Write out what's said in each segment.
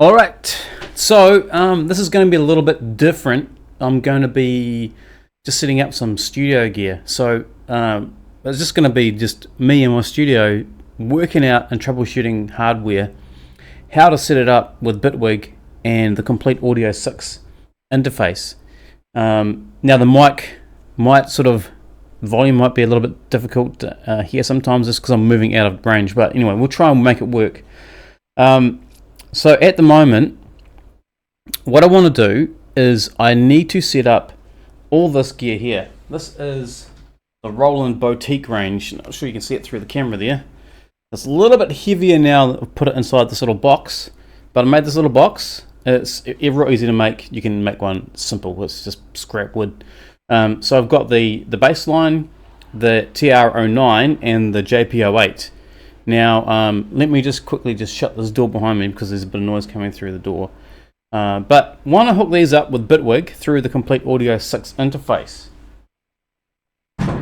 Alright, so this is going to be a little bit different. I'm going to be just setting up some studio gear. So it's just going to be just me in my studio working out and troubleshooting hardware, how to set it up with Bitwig and the Komplete Audio 6 interface. Now the mic might sort of volume might be a little bit difficult to hear sometimes just because I'm moving out of range, but anyway, we'll try and make it work. So at the moment, what I want to do is I need to set up all this gear here. This is the Roland boutique range. Not sure you can see it through the camera there. It's a little bit heavier now that I've put it inside this little box, but I made this little box. It's real easy to make. You can make one simple. It's just scrap wood. So I've got the baseline, the TR09 and the JP08. Now let me just quickly shut this door behind me because there's a bit of noise coming through the door. But want to hook these up with Bitwig through the Komplete Audio 6 interface.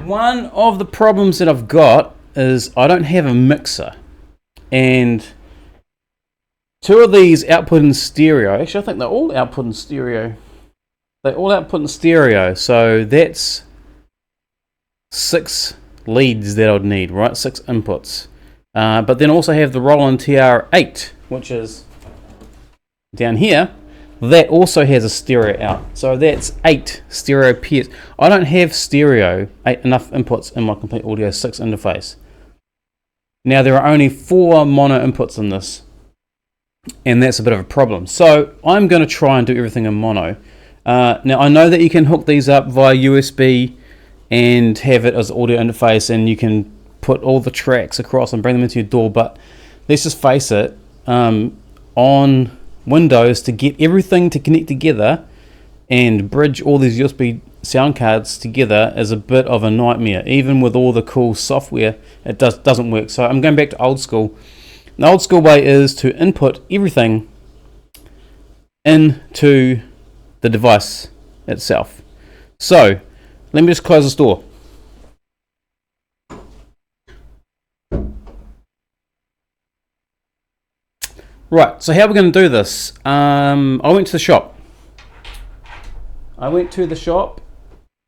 One of the problems that I've got is I don't have a mixer, and two of these output in stereo. Actually, I think they're all output in stereo. They all output in stereo, so that's 6 leads that I'd need, right? 6 inputs. But then also have the Roland TR8, which is down here. That also has a stereo out, so that's 8 stereo pairs. I don't have stereo, enough inputs in my Komplete Audio 6 interface. Now there are only 4 mono inputs in this, and that's a bit of a problem. So I'm going to try and do everything in mono. Now I know that you can hook these up via USB and have it as audio interface, and you can put all the tracks across and bring them into your DAW, but let's just face it, on Windows, to get everything to connect together and bridge all these USB sound cards together is a bit of a nightmare. Even with all the cool software, it doesn't work. So I'm going back to old school. The old school way is to input everything into the device itself. So let me just close this door. Right, so how are we going to do this? I went to the shop.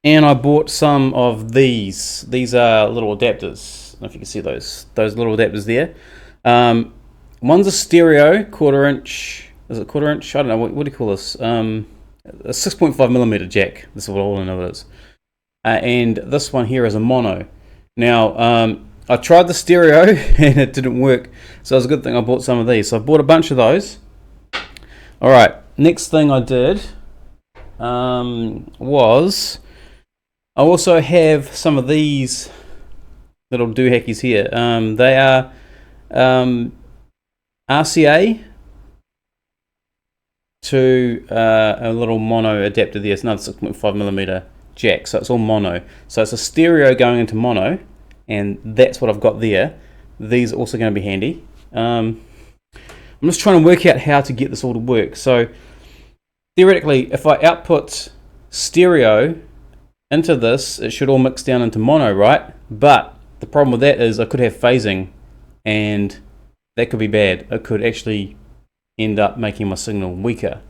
And I bought some of these. These are little adapters. I don't know if you can see those little adapters there. One's a stereo, 1/4 inch. Is it 1/4 inch? I don't know. What do you call this? A 6.5mm jack. This is what all I know it is. And this one here is a mono. Now, I tried the stereo and it didn't work, so it's a good thing I bought some of these. So I bought a bunch of those. Alright, next thing I did was I also have some of these little doohickeys here. They are RCA to a little mono adapter there. It's another 6.5mm jack, so it's all mono. So it's a stereo going into mono, and that's what I've got there. These are also going to be handy. I'm just trying to work out how to get this all to work. So theoretically, if I output stereo into this, it should all mix down into mono, right? But the problem with that is I could have phasing, and that could be bad. It could actually end up making my signal weaker.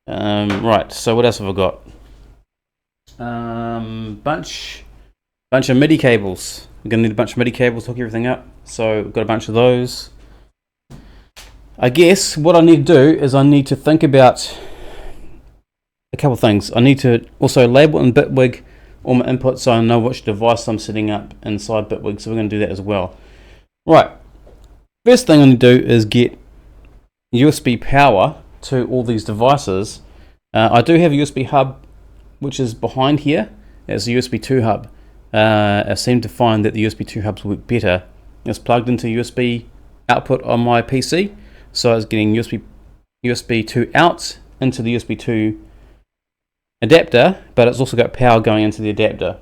Right, so what else have I got? Bunch of Midi cables. We're going to need a bunch of Midi cables to hook everything up. So we've got a bunch of those. I guess what I need to do is I need to think about a couple of things. I need to also label in Bitwig all my inputs so I know which device I'm setting up inside Bitwig. So we're going to do that as well. Right. First thing I need to do is get USB power to all these devices. I do have a USB hub which is behind here. It's a USB 2 hub. I seem to find that the USB 2 hubs work better. It's plugged into USB output on my PC, so it's getting USB 2 out into the USB 2 adapter, but it's also got power going into the adapter.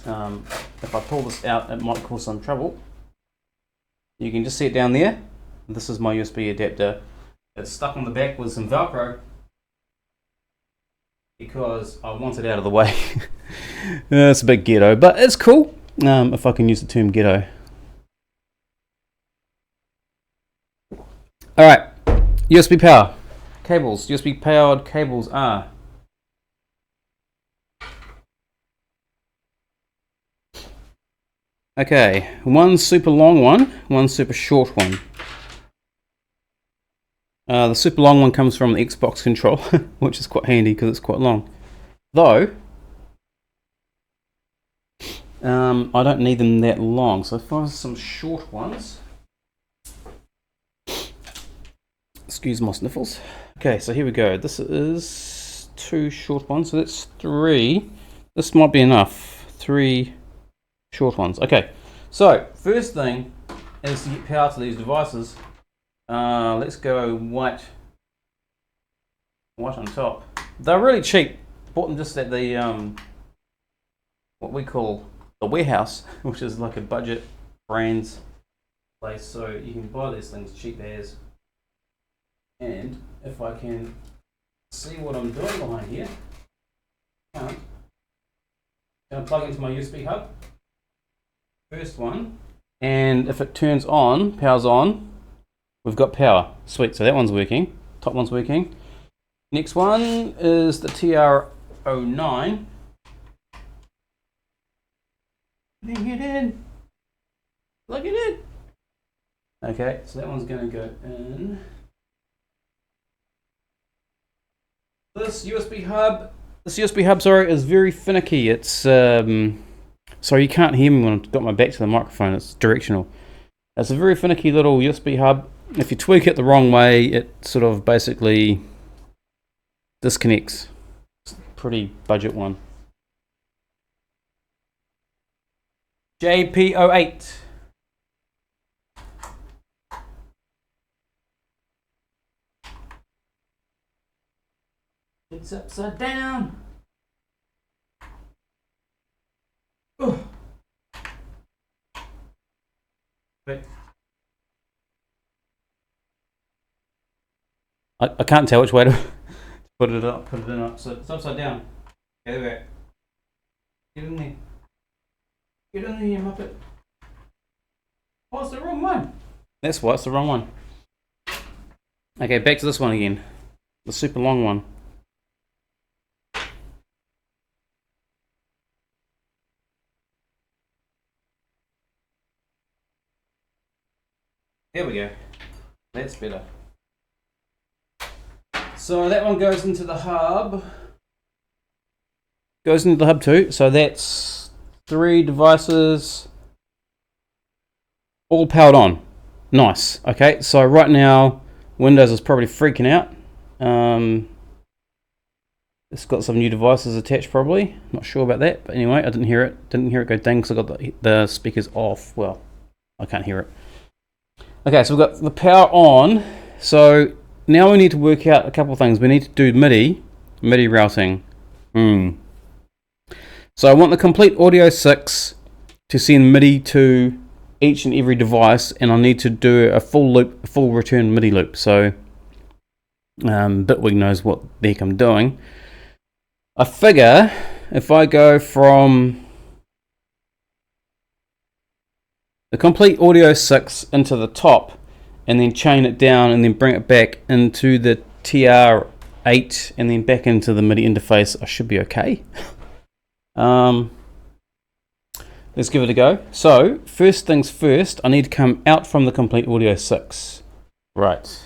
If I pull this out, it might cause some trouble. You can just see it down there. This is my USB adapter. It's stuck on the back with some Velcro because I want it out of the way. It's a bit ghetto, but it's cool, if I can use the term ghetto. Alright, USB power cables. USB powered cables are okay. One super long one, one super short one. The super long one comes from the Xbox control, which is quite handy because it's quite long. Though, I don't need them that long, so if I find some short ones. Excuse my sniffles. Okay, so here we go. This is 2 short ones, so that's 3. This might be enough. 3 short ones. Okay, so first thing is to get power to these devices. Let's go white on top. They're really cheap. Bought them just at the what we call the warehouse, which is like a budget brands place. So you can buy these things cheap as. And if I can see what I'm doing behind here, I'm going to plug into my USB hub. First one, and if it turns on, power's on. We've got power. Sweet, so that one's working. Top one's working. Next one is the TR09. Bring it in. Plug it in. Okay, so that one's going to go in. This USB hub, is very finicky. It's sorry, you can't hear me when I've got my back to the microphone. It's directional. It's a very finicky little USB hub. If you tweak it the wrong way, it sort of basically disconnects. It's a pretty budget one. JP08. It's upside down. Ugh. Wait. I can't tell which way to put it up, put it in up. So it's upside down. Okay, there we go. Get in there. Get in there, you muppet. Oh, it's the wrong one. That's why it's the wrong one. Okay, back to this one again. The super long one. There we go. That's better. So that one goes into the hub. Goes into the hub too. So that's 3 devices all powered on. Nice. Okay, so right now Windows is probably freaking out. It's got some new devices attached probably. Not sure about that, but anyway, I didn't hear it. Didn't hear it go ding because I got the speakers off. Well, I can't hear it. Okay, so we've got the power on. So now we need to work out a couple of things. We need to do MIDI routing. So I want the Komplete Audio 6 to send MIDI to each and every device, and I need to do a full loop, a full return MIDI loop. So Bitwig knows what the heck I'm doing. I figure if I go from the Komplete Audio 6 into the top and then chain it down and then bring it back into the TR8 and then back into the MIDI interface, I should be okay. Let's give it a go. So first things first, I need to come out from the Komplete Audio 6. Right.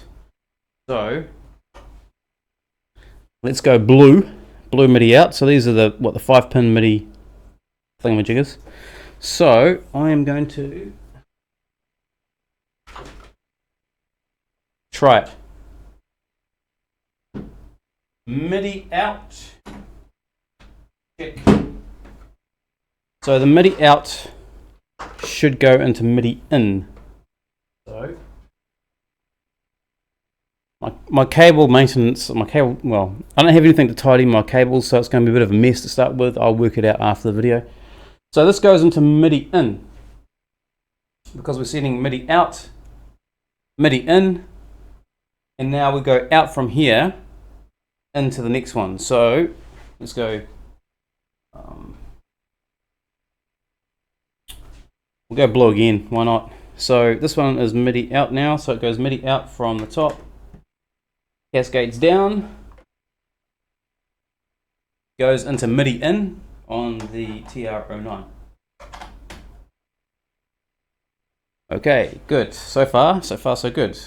So let's go blue MIDI out. So these are the 5-pin MIDI thingamajiggers. So I am going to try it. MIDI out. Check. So the MIDI out should go into MIDI in. So my cable maintenance, well, I don't have anything to tidy my cables, so it's going to be a bit of a mess to start with. I'll work it out after the video. So this goes into MIDI in, because we're sending MIDI out, MIDI in, and now we go out from here into the next one. So let's go, we'll go blue again, why not? So this one is MIDI out now, so it goes MIDI out from the top, cascades down, goes into MIDI in on the TR-09. Okay, good. So far so good.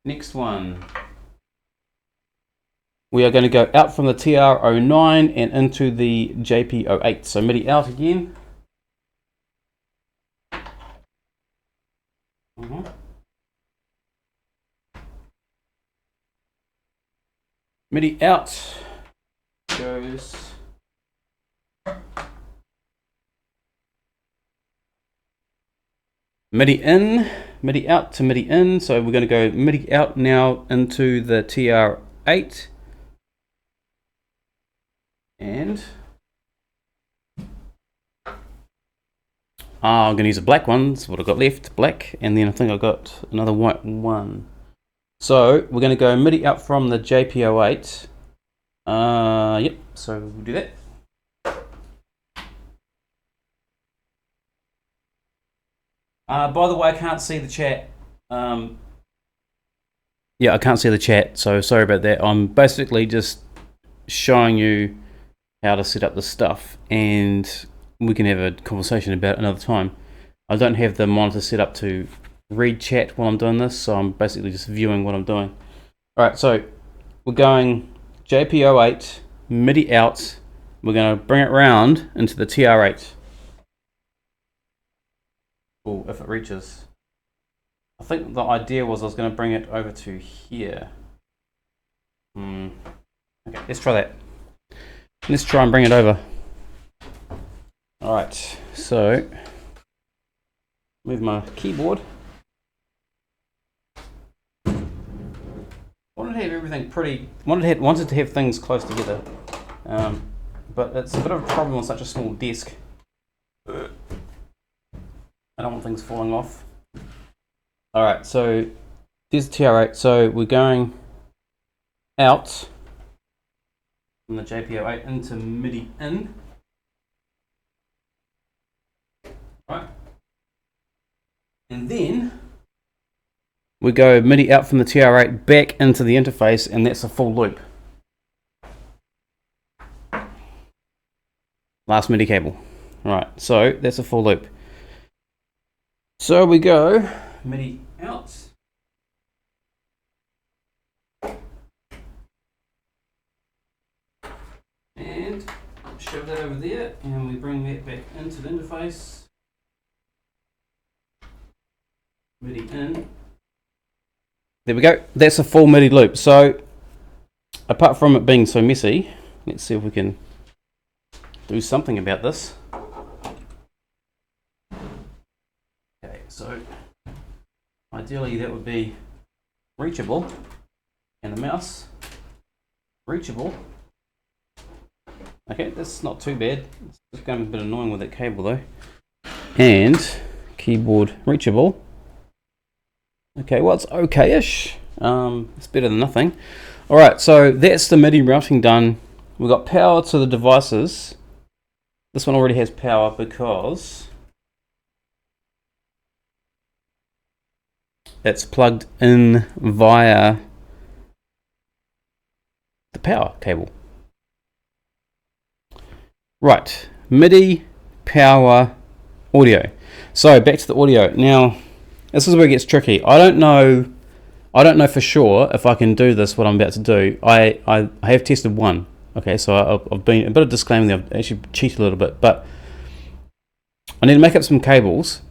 Next one. We are going to go out from the TR-09 and into the JP-08. So MIDI out again. MIDI out goes MIDI in, MIDI out to MIDI in. So we're going to go MIDI out now into the TR-8. And I'm going to use a black one. That's what I've got left, black. And then I think I've got another white one. So we're going to go MIDI out from the JP-08. Yep, so we'll do that. By the way, I can't see the chat. Yeah, I can't see the chat, so sorry about that. I'm basically just showing you how to set up the stuff, and we can have a conversation about it another time. I don't have the monitor set up to read chat while I'm doing this, so I'm basically just viewing what I'm doing. Alright, so we're going JP-08, MIDI out. We're going to bring it round into the TR-8. Oh, if it reaches. I think the idea was I was going to bring it over to here. Okay, let's try that. Let's try and bring it over. Alright, so move my keyboard. Wanted to have everything pretty. Wanted to have things close together, but it's a bit of a problem on such a small desk. I don't want things falling off. All right, so there's the TR-8. So we're going out from the JP-08 into MIDI in. All right, and then we go MIDI out from the TR-8 back into the interface, and that's a full loop. Last MIDI cable. Right, so that's a full loop. So we go MIDI out. And shove that over there, and we bring that back into the interface. MIDI in. There we go. That's a full MIDI loop. So apart from it being so messy, let's see if we can do something about this. Okay, so ideally that would be reachable, and the mouse reachable. Okay, that's not too bad. It's just going to be a bit annoying with that cable though. And keyboard reachable. Okay, well it's okay-ish. It's better than nothing. Alright, so that's the MIDI routing done. We've got power to the devices. This one already has power because it's plugged in via the power cable. Right, MIDI, power, audio. So back to the audio. Now, this is where it gets tricky. I don't know for sure if I can do this, what I'm about to do. I have tested one. Okay, so I've been a bit of disclaimer there. I've actually cheated a little bit, but I need to make up some cables,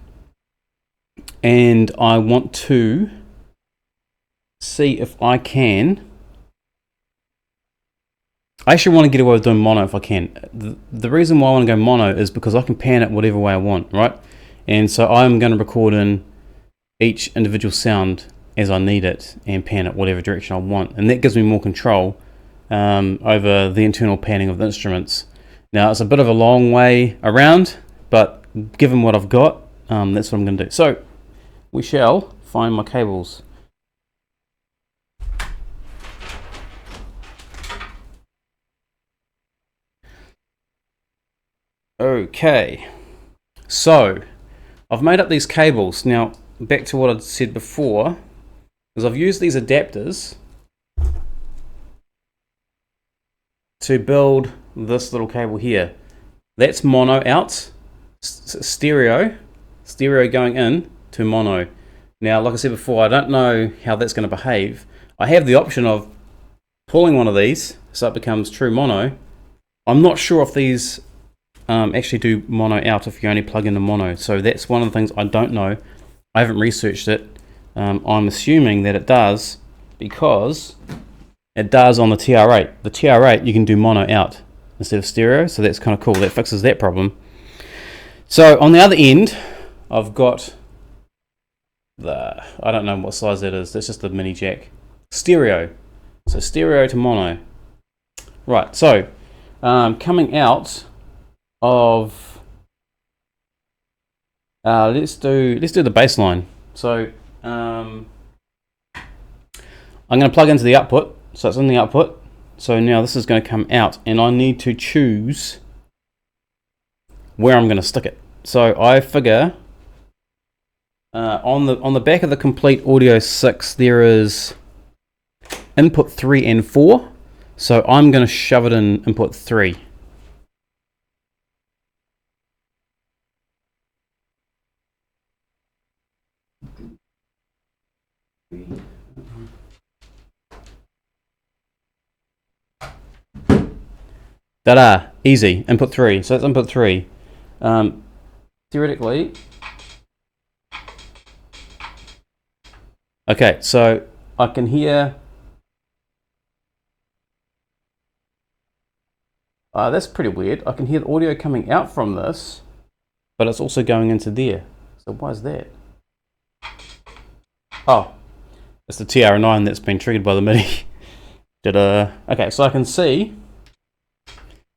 and I want to see if I can. I actually want to get away with doing mono if I can. The reason why I want to go mono is because I can pan it whatever way I want, right? And so I'm going to record in each individual sound as I need it and pan it whatever direction I want, and that gives me more control over the internal panning of the instruments. Now it's a bit of a long way around, but given what I've got, that's what I'm going to do. So we shall find my cables. Okay, so I've made up these cables. Now back to what I'd said before, because I've used these adapters to build this little cable here. That's mono out, stereo going in to mono. Now, like I said before, I don't know how that's going to behave. I have the option of pulling one of these so it becomes true mono. I'm not sure if these actually do mono out if you only plug in the mono. So that's one of the things I don't know. I haven't researched it. I'm assuming that it does because it does on the TR8. The TR8 you can do mono out instead of stereo, so that's kind of cool. That fixes that problem. So on the other end, I've got I don't know what size that is. That's just the mini jack. Stereo. So stereo to mono. Right. So coming out of let's do the baseline. So I'm going to plug into the output. So it's in the output. So now this is going to come out, and I need to choose where I'm going to stick it. So I figure on the back of the Komplete Audio 6 there is input 3 and 4. So I'm going to shove it in input 3. Ta-da! Easy. Input 3. So that's input 3. Theoretically. Okay, so I can hear. That's pretty weird. I can hear the audio coming out from this, but it's also going into there. So why is that? Oh, it's the TR9 that's been triggered by the Midi. Okay, so I can see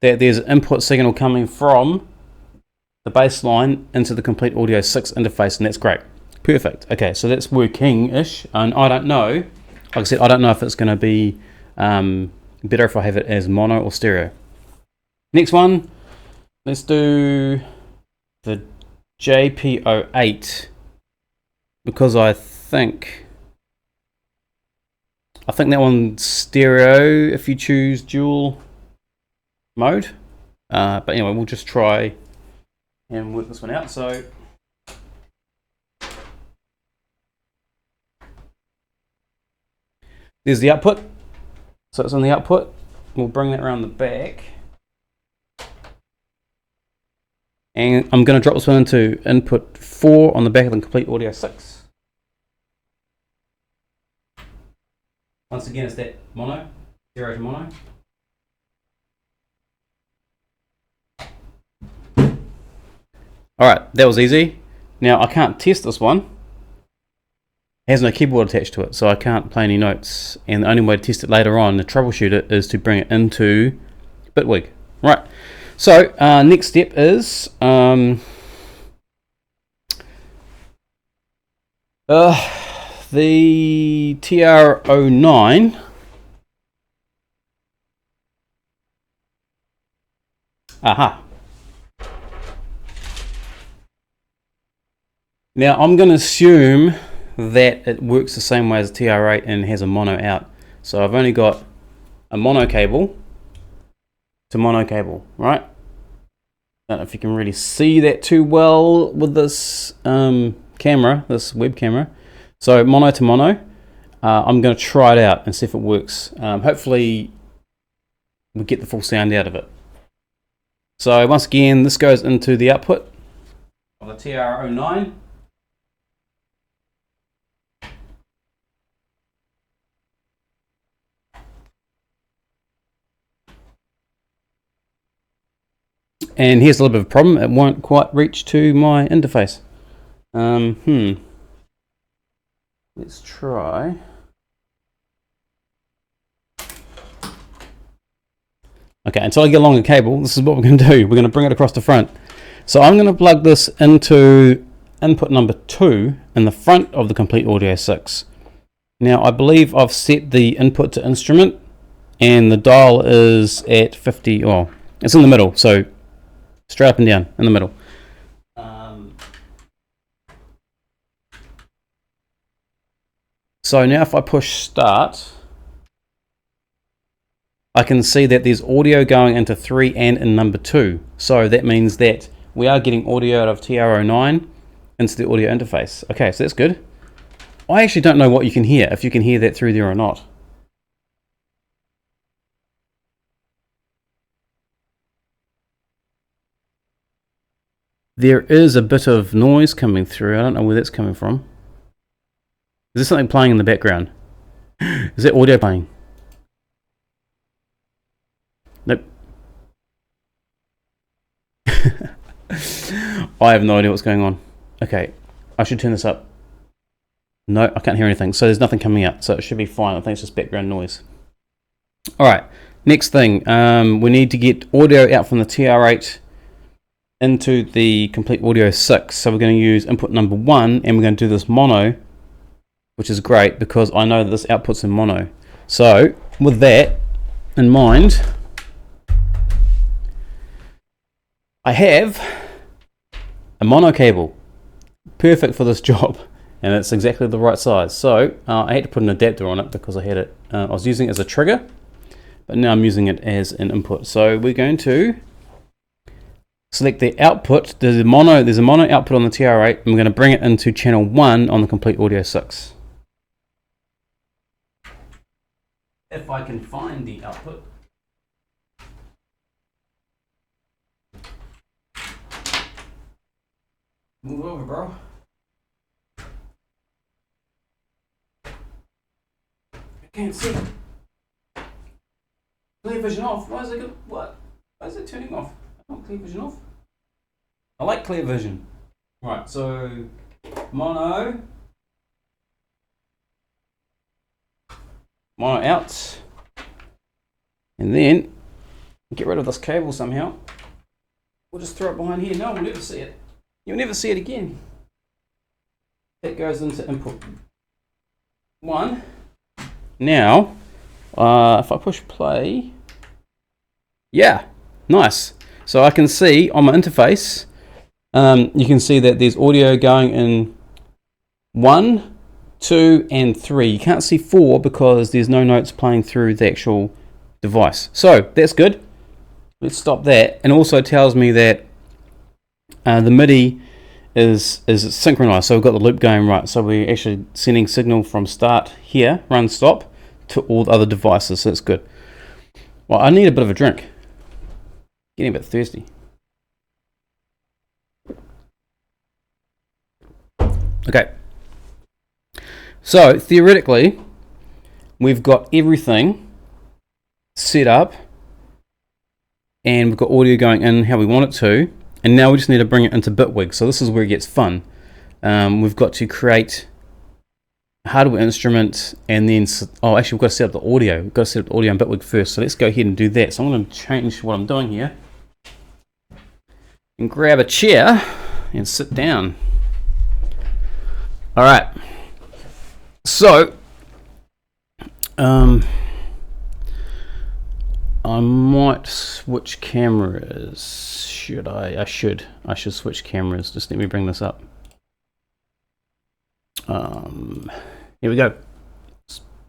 that there's an input signal coming from the baseline into the Komplete Audio 6 interface, and that's great. Perfect. Okay, so that's working-ish, and I don't know, like I said, I don't know if it's going to be better if I have it as mono or stereo. Next one, let's do the JP08, because I think that one's stereo if you choose dual mode, but anyway, we'll just try and work this one out. So there's the output, so it's on the output. We'll bring that around the back, and I'm going to drop this one into input 4 on the back of the Komplete Audio 6. Once again, it's that mono, stereo to mono. Alright, that was easy. Now I can't test this one. It has no keyboard attached to it, so I can't play any notes. And the only way to test it later on, to troubleshoot it, is to bring it into Bitwig. Right, so next step is the TR09. Aha. Now I'm going to assume that it works the same way as the TR8 and has a mono out. So I've only got a mono cable to mono cable, right? I don't know if you can really see that too well with this camera, this web camera. So mono to mono. I'm going to try it out and see if it works. Hopefully we get the full sound out of it. So once again, this goes into the output of the TR09. And here's a little bit of a problem. It won't quite reach to my interface. Let's try. Okay, until I get along the cable, this is what we're going to do. We're going to bring it across the front. So I'm going to plug this into input number 2 in the front of the Komplete Audio 6. Now I believe I've set the input to instrument, and the dial is at 50. Well, it's in the middle, so straight up and down in the middle. So now if I push start, I can see that there's audio going into 3 and in number 2. So that means that we are getting audio out of TR09 into the audio interface. Okay, so that's good. I actually don't know what you can hear, if you can hear that through there or not. There is a bit of noise coming through. I don't know where that's coming from. Is there something playing in the background? Is that audio playing? Nope. I have no idea what's going on. Okay, I should turn this up. No, I can't hear anything. So there's nothing coming out. So it should be fine. I think it's just background noise. Alright, next thing. We need to get audio out from the TR8 into the Komplete Audio 6. So we're going to use input number 1 and we're going to do this mono, which is great because I know that this output's in mono. So with that in mind, I have a mono cable, perfect for this job, and it's exactly the right size. So I had to put an adapter on it because I had it. I was using it as a trigger, but now I'm using it as an input. So we're going to select the output. There's a mono output on the TR8, and we're going to bring it into channel 1 on the Komplete Audio 6. If I can find the output. Move over, bro. I can't see. Clear vision off. Why is it good? What? Why is it turning off? I want clear vision off. I like clear vision. Right, so mono out, and then get rid of this cable somehow. We'll just throw it behind here. No one will never see it. You'll never see it again. That goes into input 1. Now, if I push play, yeah, nice. So I can see on my interface, you can see that there's audio going in 1, 2, and 3. You can't see 4 because there's no notes playing through the actual device. So that's good. Let's stop that. And also tells me that the Midi is synchronized, so we've got the loop going right. So we're actually sending signal from start here, run stop, to all the other devices, so that's good. Well, I need a bit of a drink. Getting a bit thirsty. Okay. So theoretically, we've got everything set up, and we've got audio going in how we want it to. And now we just need to bring it into Bitwig. So this is where it gets fun. We've got to create a hardware instrument, and then actually we've got to set up the audio. We've got to set up the audio in Bitwig first. So let's go ahead and do that. So I'm going to change what I'm doing here and grab a chair and sit down. All right. So I might switch cameras. Should I? I should switch cameras. Just let me bring this up. Here we go.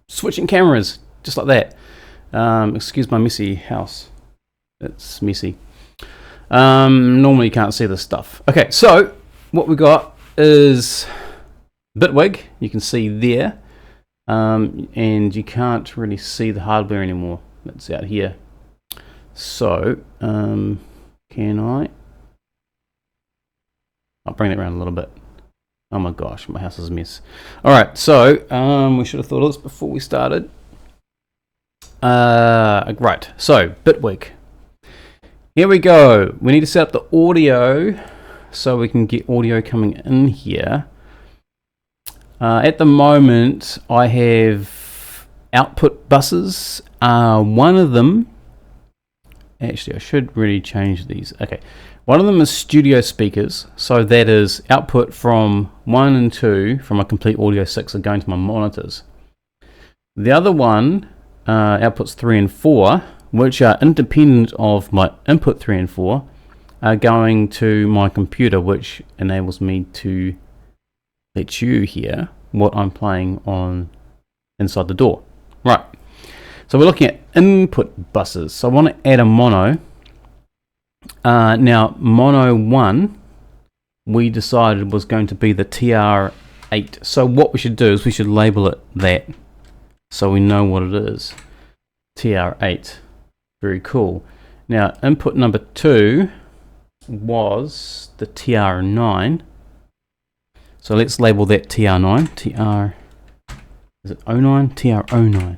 Switching cameras, just like that. Excuse my messy house. It's messy. Normally you can't see this stuff. Okay, so what we got is Bitwig. You can see there, and you can't really see the hardware anymore. That's out here. So, can I? I'll bring that around a little bit. Oh my gosh, my house is a mess. Alright, so, we should have thought of this before we started. Right, so, Bitwig. Here we go. We need to set up the audio so we can get audio coming in here. At the moment, I have output buses. One of them, actually I should really change these. Okay, one of them is studio speakers, so that is output from 1 and 2 from a Komplete Audio 6 are going to my monitors. The other one, outputs 3 and 4, which are independent of my input 3 and 4, are going to my computer, which enables me to let you hear what I'm playing on inside the door. Right. So we're looking at input buses. So I want to add a mono. Now mono 1 we decided was going to be the TR8. So what we should do is we should label it that so we know what it is. TR8. Very cool. Now input number 2 was the TR9. So let's label that TR9. Is it 09? TR09.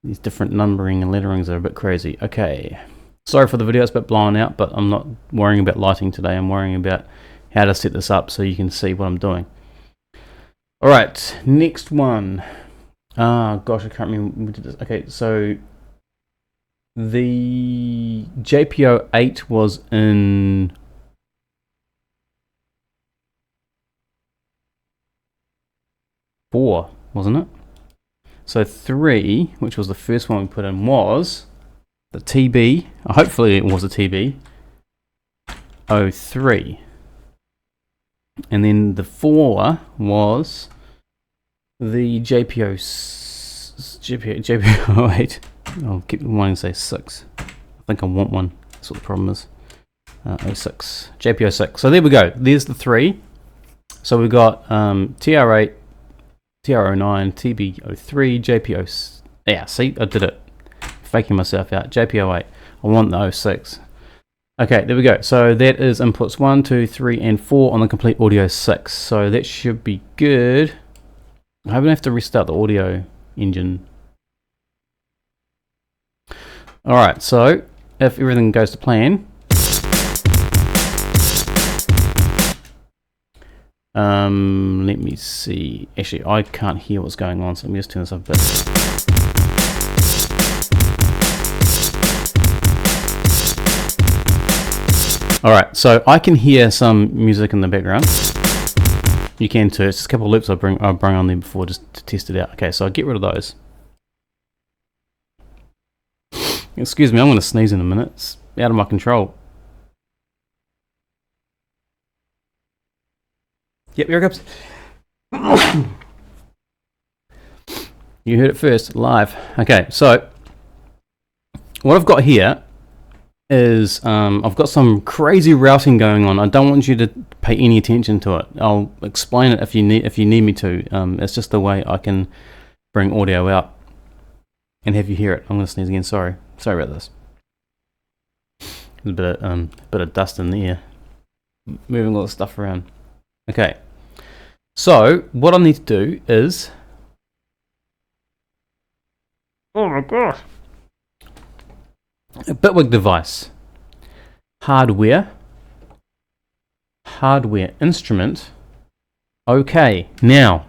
These different numbering and letterings are a bit crazy. Okay. Sorry for the video, it's a bit blown out, but I'm not worrying about lighting today. I'm worrying about how to set this up so you can see what I'm doing. Alright, next one. Gosh, I can't remember when we did this. Okay, so the JPO 8 was in four, wasn't it? So 3, which was the first one we put in, was the TB, hopefully it was a TB 03. And then the 4 was the JPO 8. I'll keep wanting to say 6. I think I want one. That's what the problem is. 06. JPO 6. So there we go. There's the 3. So we've got TR8, TR09, TB03, JPO. Yeah, see, I did it. Faking myself out. JPO8. I want the 06. Okay, there we go. So that is inputs 1, 2, 3, and 4 on the Komplete Audio 6. So that should be good. I hope I don't have to restart the audio engine. Alright, so if everything goes to plan, let me see. Actually, I can't hear what's going on, so let me just turn this up a bit. Alright, so I can hear some music in the background. You can too. It's just a couple of loops I've bring on there before just to test it out. Okay, so I'll get rid of those. Excuse me, I'm going to sneeze in a minute. It's out of my control. Yep, here it comes. You heard it first, live. Okay, so what I've got here is I've got some crazy routing going on. I don't want you to pay any attention to it. I'll explain it if you need me to. It's just the way I can bring audio out and have you hear it. I'm going to sneeze again. Sorry about this. There's a bit of dust in the air, moving all the stuff around. Okay, so what I need to do is, oh my gosh, a Bitwig device, hardware, instrument. Okay, now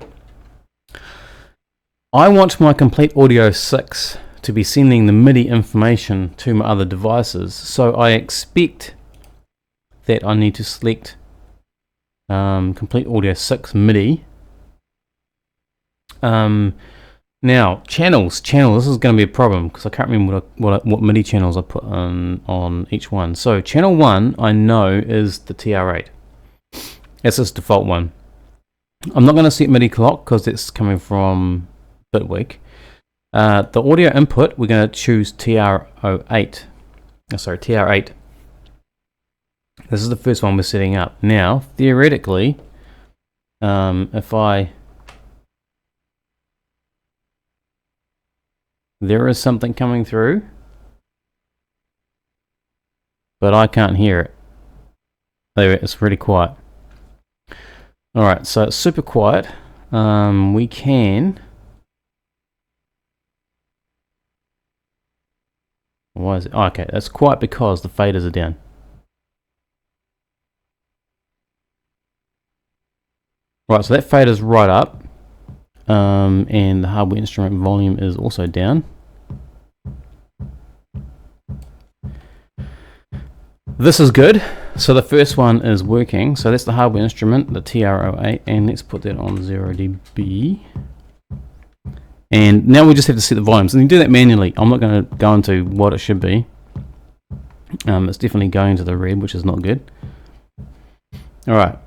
I want my Komplete Audio 6 to be sending the Midi information to my other devices, so I expect that I need to select Komplete Audio 6 Midi. Now channels. This is going to be a problem because I can't remember what MIDI channels I put on each one. So channel 1 I know is the TR8. That's its default one. I'm not going to set MIDI clock because it's coming from Bitwig. The audio input we're going to choose TR08. Sorry, TR8. This is the first one we're setting up. Now theoretically, if there is something coming through, but I can't hear it. There, it's really quiet. Alright, so it's super quiet. We can... Why is it? Oh, okay, that's quiet because the faders are down. Right, so that fader's right up. And the hardware instrument volume is also down. This is good. So the first one is working. So that's the hardware instrument, the TR08, and let's put that on 0 dB. And now we just have to set the volumes, and you do that manually. I'm not going to go into what it should be. It's definitely going to the red, which is not good. All right.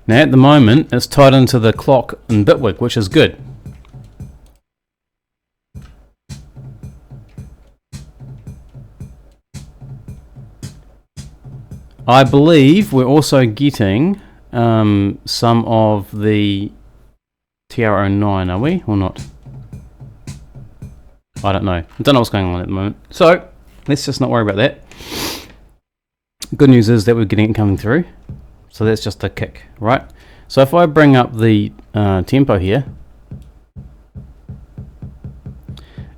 Now at the moment it's tied into the clock in Bitwig, which is good. I believe we're also getting some of the TR09, are we, or not? I don't know. I don't know what's going on at the moment. So, let's just not worry about that. Good news is that we're getting it coming through. So that's just a kick, right? So if I bring up the tempo here,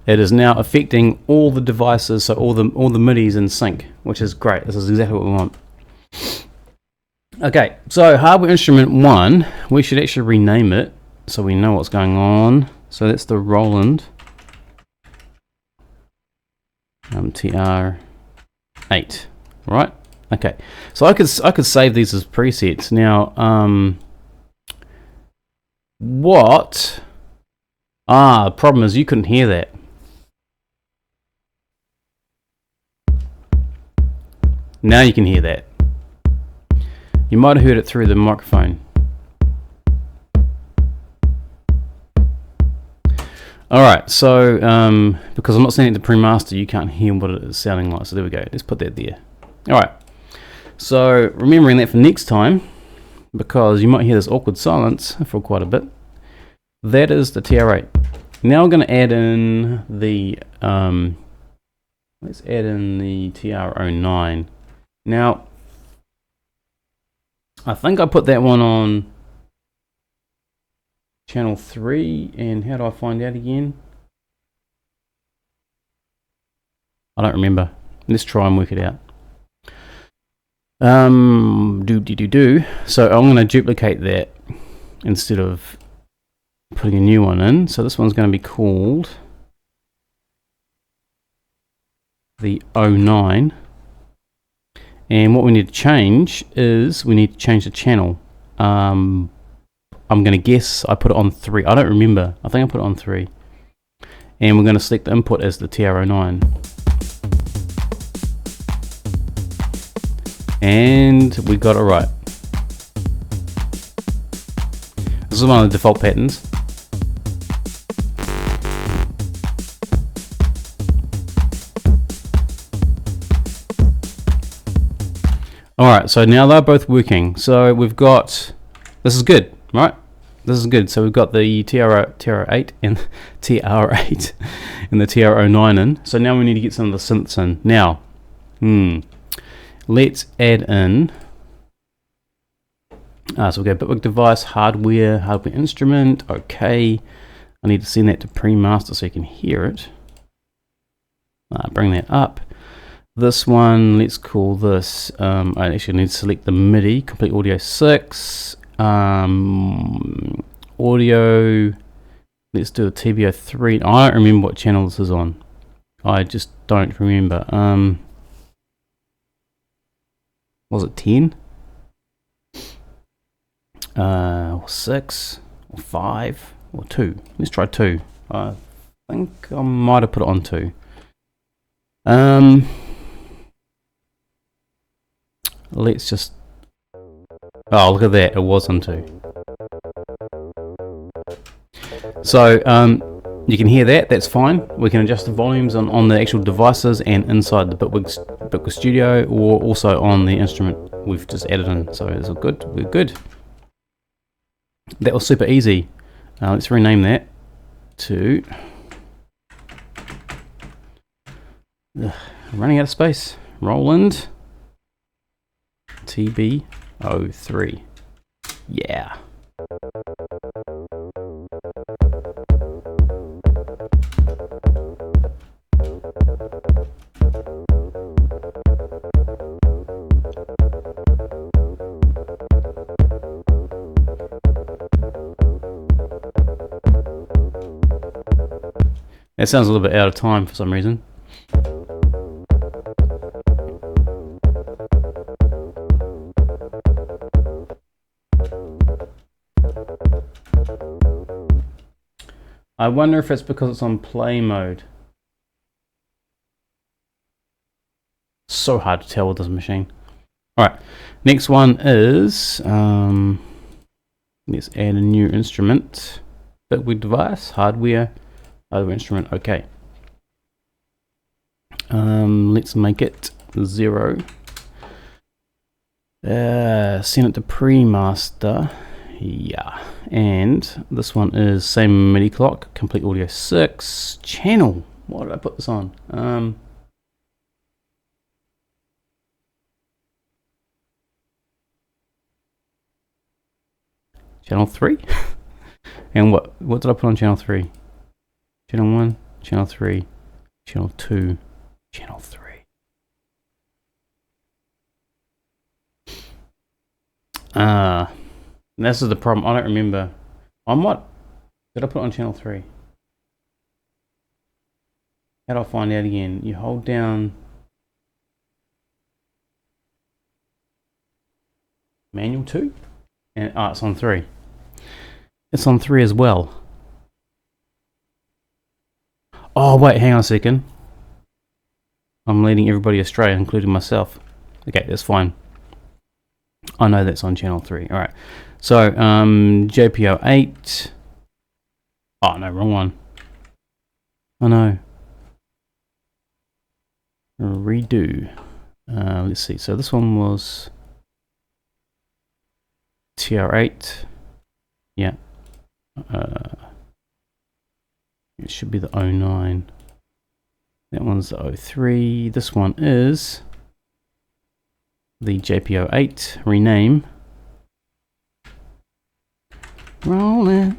it is now affecting all the devices, so all the Midis in sync, which is great. This is exactly what we want. Okay, so hardware instrument 1, we should actually rename it so we know what's going on. So that's the Roland TR8, right? Okay, so I could save these as presets. Now, the problem is you couldn't hear that. Now you can hear that. You might have heard it through the microphone. Alright, so because I'm not sending it to pre-master, you can't hear what it is sounding like. So there we go. Let's put that there. Alright, so remembering that for next time, because you might hear this awkward silence for quite a bit, that is the TR8. Now we're going to add in the, let's add in the TR09. Now, I think I put that one on channel 3, and how do I find out again? I don't remember. Let's try and work it out. So I'm going to duplicate that instead of putting a new one in. So this one's going to be called the 09. And what we need to change is we need to change the channel. I'm going to guess I put it on 3. I don't remember. I think I put it on 3. And we're going to select the input as the TR09. And we got it right. This is one of the default patterns. Alright, so now they're both working. So we've got, this is good, right? This is good. So we've got the TR8 and TR8 and the TR09 in. So now we need to get some of the synths in. Now, let's add in, so we'll go Bitwig device, hardware instrument, okay. I need to send that to pre-master so you can hear it. Bring that up. This one, let's call this, I actually need to select the Midi, Complete Audio 6, audio, let's do a TBO3. I don't remember what channel this is on. I just don't remember. Was it 10? Or 6? Or 5? Or 2? Let's try 2. I think I might have put it on 2. Let's just, oh, look at that, it was on 2. So you can hear that, that's fine. We can adjust the volumes on the actual devices and inside the Bitwig Studio, or also on the instrument we've just added in. So it's all good, we're good. That was super easy. Let's rename that to, running out of space, Roland TB03. Yeah. That sounds a little bit out of time for some reason. I wonder if it's because it's on play mode. So hard to tell with this machine. Alright, next one is Let's add a new instrument. Bitwig device, hardware instrument. Okay. Let's make it 0. Send it to pre-master. Yeah. And this one is same MIDI clock, complete audio 6 channel. Why did I put this on? Channel 3? And what did I put on channel 3? Channel 1, channel 3, channel 2, channel 3. This is the problem. I don't remember. On what did I put on channel 3? How do I find out again? You hold down manual 2, and it's on 3. It's on 3 as well. Oh wait, hang on a second. I'm leading everybody astray, including myself. Okay, that's fine. I know that's on channel 3. All right. So JPO 8. Oh no, wrong one. Oh no. Redo. Let's see. So this one was TR8. Yeah. It should be the 09. That one's the 03. This one is the JPO8. Rename. Roland.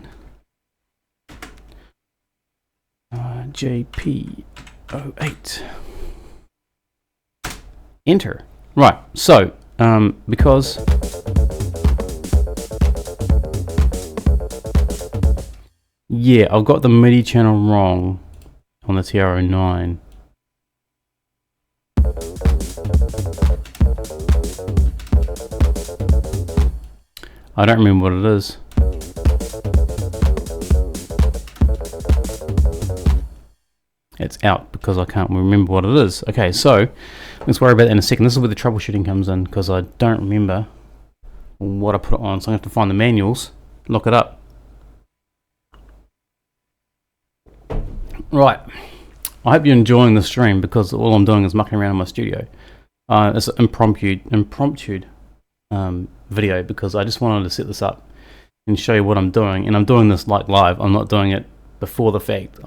JPO8. Enter. Right. So, because yeah, I've got the MIDI channel wrong on the TR09. I don't remember what it is. It's out because I can't remember what it is. Okay, so let's worry about that in a second. This is where the troubleshooting comes in because I don't remember what I put it on. So I have to find the manuals, look it up. Right. I hope you're enjoying the stream because all I'm doing is mucking around in my studio. It's an impromptu video because I just wanted to set this up and show you what I'm doing, and I'm doing this like live. I'm not doing it before the fact.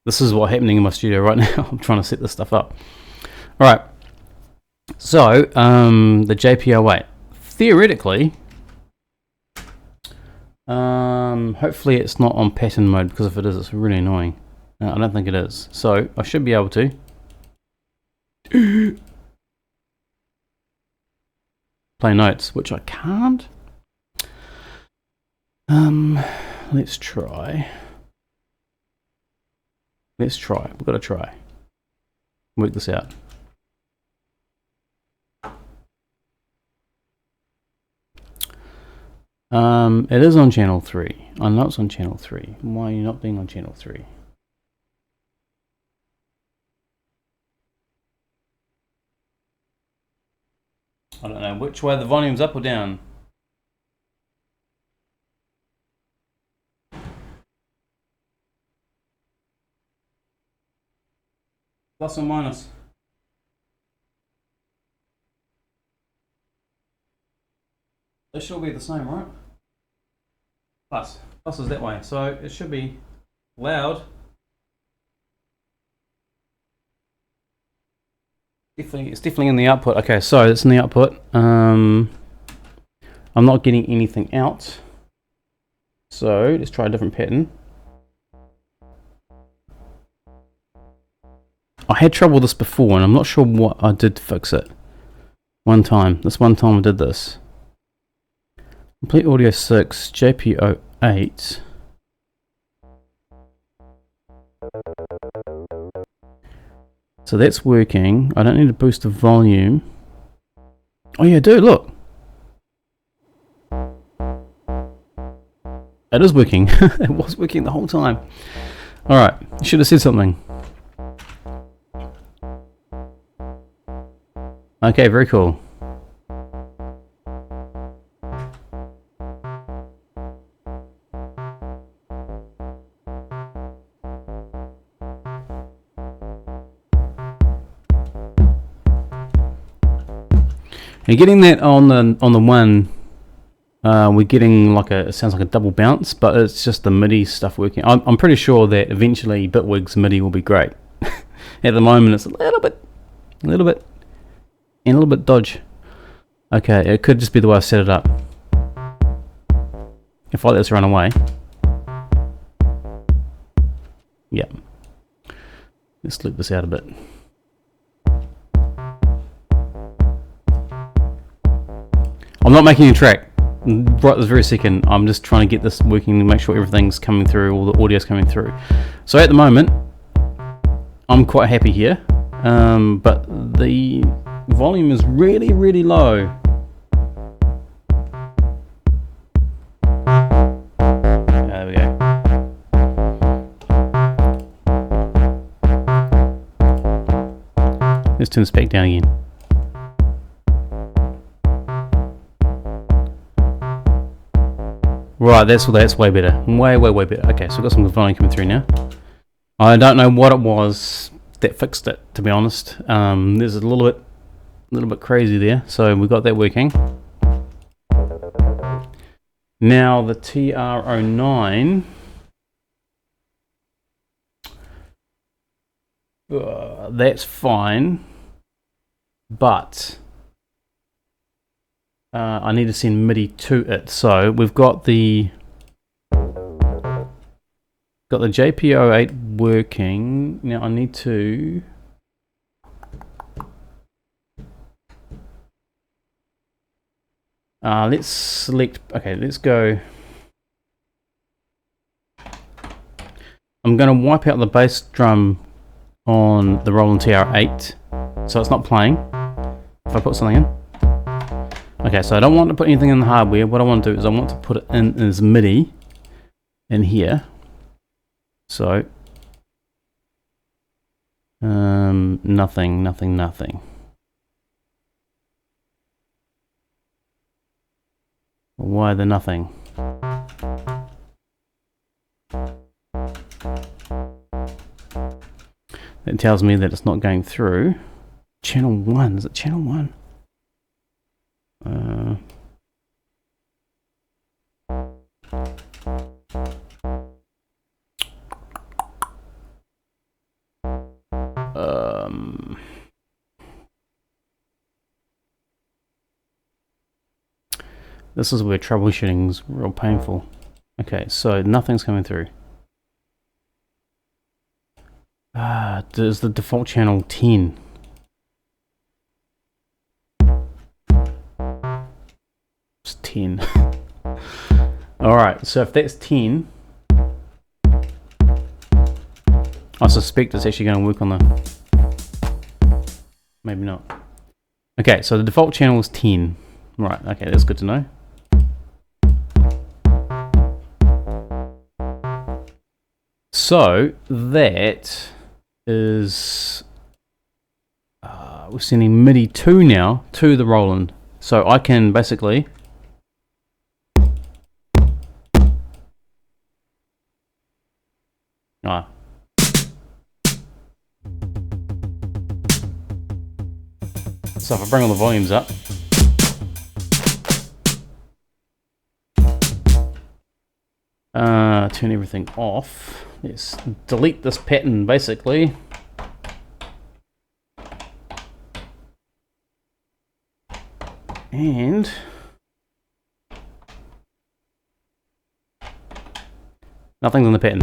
This is what's happening in my studio right now. I'm trying to set this stuff up. All right. So the JPO8 theoretically, hopefully it's not on pattern mode because if it is, it's really annoying. I don't think it is. So I should be able to. Play notes, which I can't. Let's try. We've got to try. Work this out. It is on channel 3. I know it's on channel 3. Why are you not being on channel 3? I don't know which way the volume's up or down. Plus or minus? They should all be the same, right? Plus is that way, so it should be loud. It's definitely in the output. Okay, so it's in the output. I'm not getting anything out. So let's try a different pattern. I had trouble with this before, and I'm not sure what I did to fix it. One time I did this. Complete audio 6, JPO 8. So that's working. I don't need to boost the volume. Oh yeah, I do, look. It is working. It was working the whole time. Alright, should have said something. Okay, very cool. Now getting that on the one, we're getting like it sounds like a double bounce, but it's just the MIDI stuff working. I'm pretty sure that eventually Bitwig's MIDI will be great. At the moment, it's a little bit, and a little bit dodge. Okay, it could just be the way I set it up. If I let this run away, yeah. Let's loop this out a bit. I'm not making a track right this very second. I'm just trying to get this working to make sure everything's coming through, all the audio's coming through. So at the moment, I'm quite happy here, but the volume is really, really low. There we go. Let's turn this back down again. Right, that's way better. Way better. Okay, so we've got some good volume coming through now. I don't know what it was that fixed it, to be honest. There's a little bit crazy there, so we got that working. Now the TR09, that's fine, but I need to send MIDI to it. So we've got the JP08 working. Now I need to let's select. Okay, let's go. I'm going to wipe out the bass drum on the Roland TR8, so it's not playing. If I put something in. Okay, so I don't want to put anything in the hardware. What I want to do is I want to put it in as MIDI in here. So nothing. Why the nothing? That tells me that it's not going through. Channel 1, is it channel 1? This is where troubleshooting's real painful. Okay, so nothing's coming through. There's the default channel 10. It's 10. Alright, so if that's 10, I suspect it's actually going to work on the... Maybe not. Okay, so the default channel is 10. Right, okay, that's good to know. So that is we're sending MIDI 2 now to the Roland, so I can basically so if I bring all the volumes up, turn everything off. Let's delete this pattern basically. And nothing's on the pattern.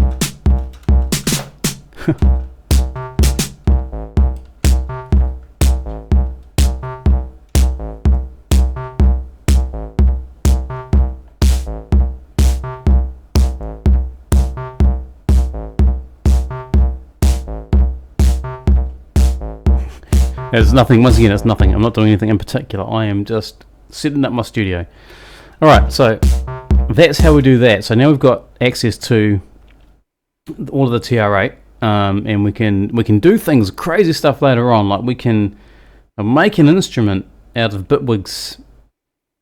There's nothing, once again, it's nothing. I'm not doing anything in particular. I am just setting up my studio. Alright, so that's how we do that. So now we've got access to all of the TR8, and we can do things, crazy stuff later on. Like we can make an instrument out of Bitwig's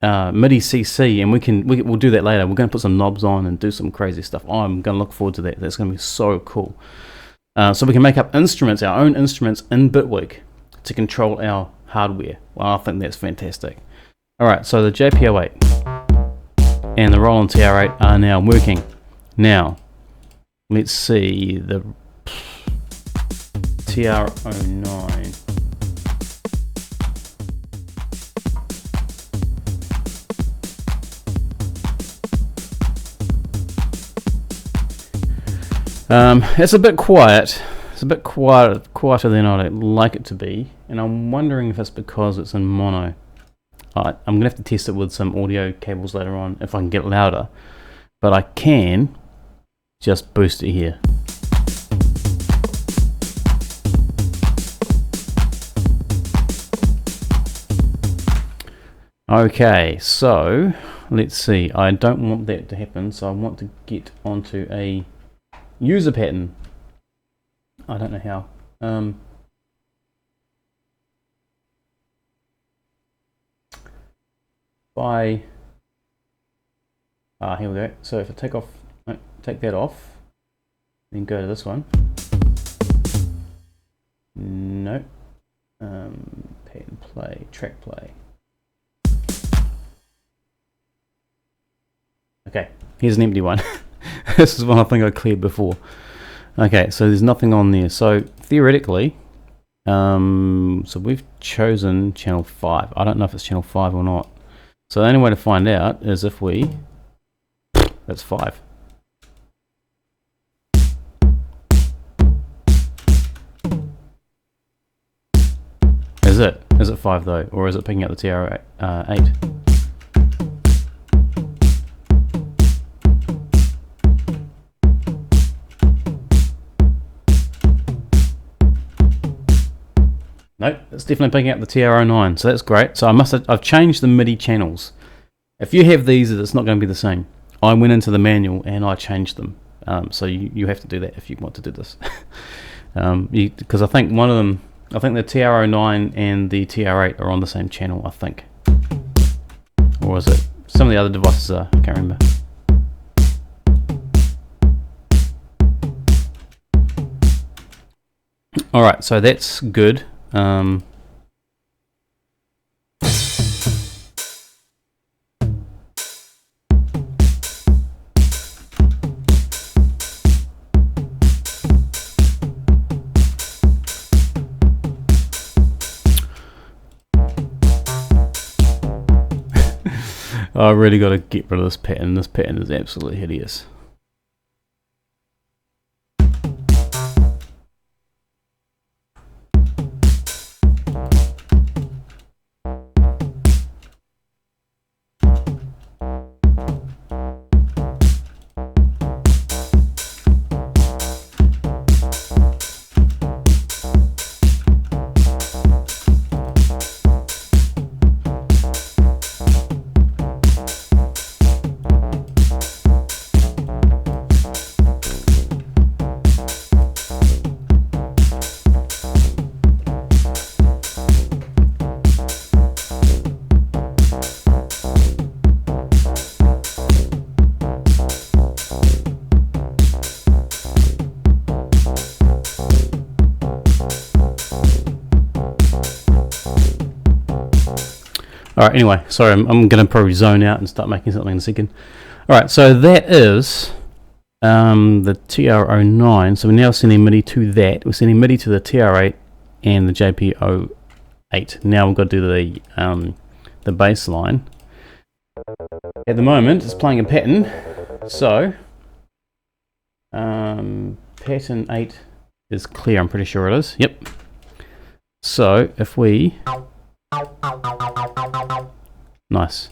MIDI CC, and we'll do that later. We're going to put some knobs on and do some crazy stuff. I'm going to look forward to that. That's going to be so cool. So we can make up instruments, our own instruments in Bitwig, to control our hardware. Well, I think that's fantastic. Alright, so the JP08 and the Roland TR8 are now working. Now, let's see the TR09. It's a bit quiet. It's a bit quieter than I'd like it to be, and I'm wondering if it's because it's in mono. I'm going to have to test it with some audio cables later on if I can get it louder, but I can just boost it here. Okay, so let's see. I don't want that to happen, so I want to get onto a user pattern. I don't know how. Here we go. So if I take that off, then go to this one. No. Pattern play, track play. Okay, here's an empty one. This is one I think I cleared before. Okay, so there's nothing on there. So theoretically, so we've chosen channel 5. I don't know if it's channel 5 or not. So the only way to find out is if we, that's 5. Is it? Is it 5 though? Or is it picking up the TR8? Nope, it's definitely picking up the TR09, so that's great. So I've changed the MIDI channels. If you have these, it's not going to be the same. I went into the manual and I changed them. So you have to do that if you want to do this. Because I think one of them, I think the TR09 and the TR8 are on the same channel, I think. Or is it? Some of the other devices are, I can't remember. Alright, so that's good. I really got to get rid of this pattern. This pattern is absolutely hideous. Alright, anyway, sorry, I'm going to probably zone out and start making something in a second. Alright, so that is the TR09. So we're now sending MIDI to that. We're sending MIDI to the TR8 and the JP08. Now we've got to do the bass line. At the moment, it's playing a pattern. So, pattern 8 is clear, I'm pretty sure it is. Yep. So, if we... Nice.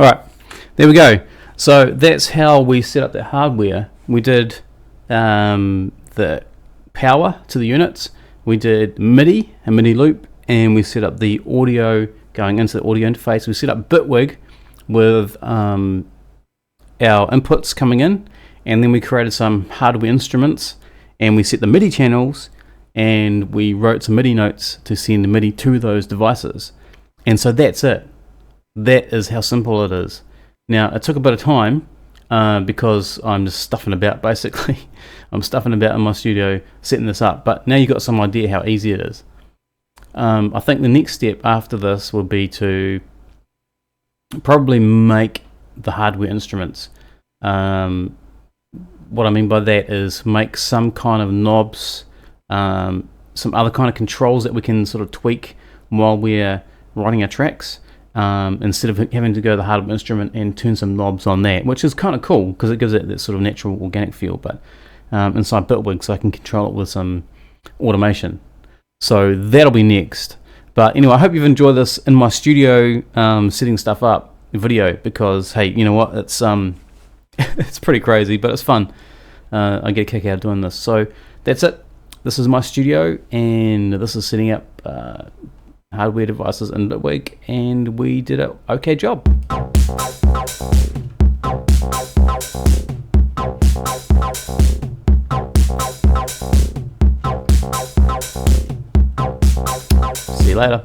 Alright, there we go. So that's how we set up that hardware. We did the power to the units, we did MIDI, a MIDI loop, and we set up the audio going into the audio interface. We set up Bitwig with our inputs coming in, and then we created some hardware instruments, and we set the MIDI channels, and we wrote some MIDI notes to send the MIDI to those devices. And so that's it. That is how simple it is. Now, it took a bit of time because I'm just stuffing about, basically. I'm stuffing about in my studio setting this up, but now you've got some idea how easy it is. I think the next step after this will be to probably make the hardware instruments. What I mean by that is make some kind of knobs, some other kind of controls that we can sort of tweak while we're writing our tracks, instead of having to go to the hardware instrument and turn some knobs on that, which is kind of cool because it gives it that sort of natural organic feel, but inside Bitwig, so I can control it with some automation. So that'll be next. But anyway, I hope you've enjoyed this in my studio setting stuff up video, because hey, you know what, it's it's pretty crazy, but it's fun. I get a kick out of doing this. So that's it. This is my studio, and this is setting up hardware devices in Bitwig, and we did an okay job. See you later.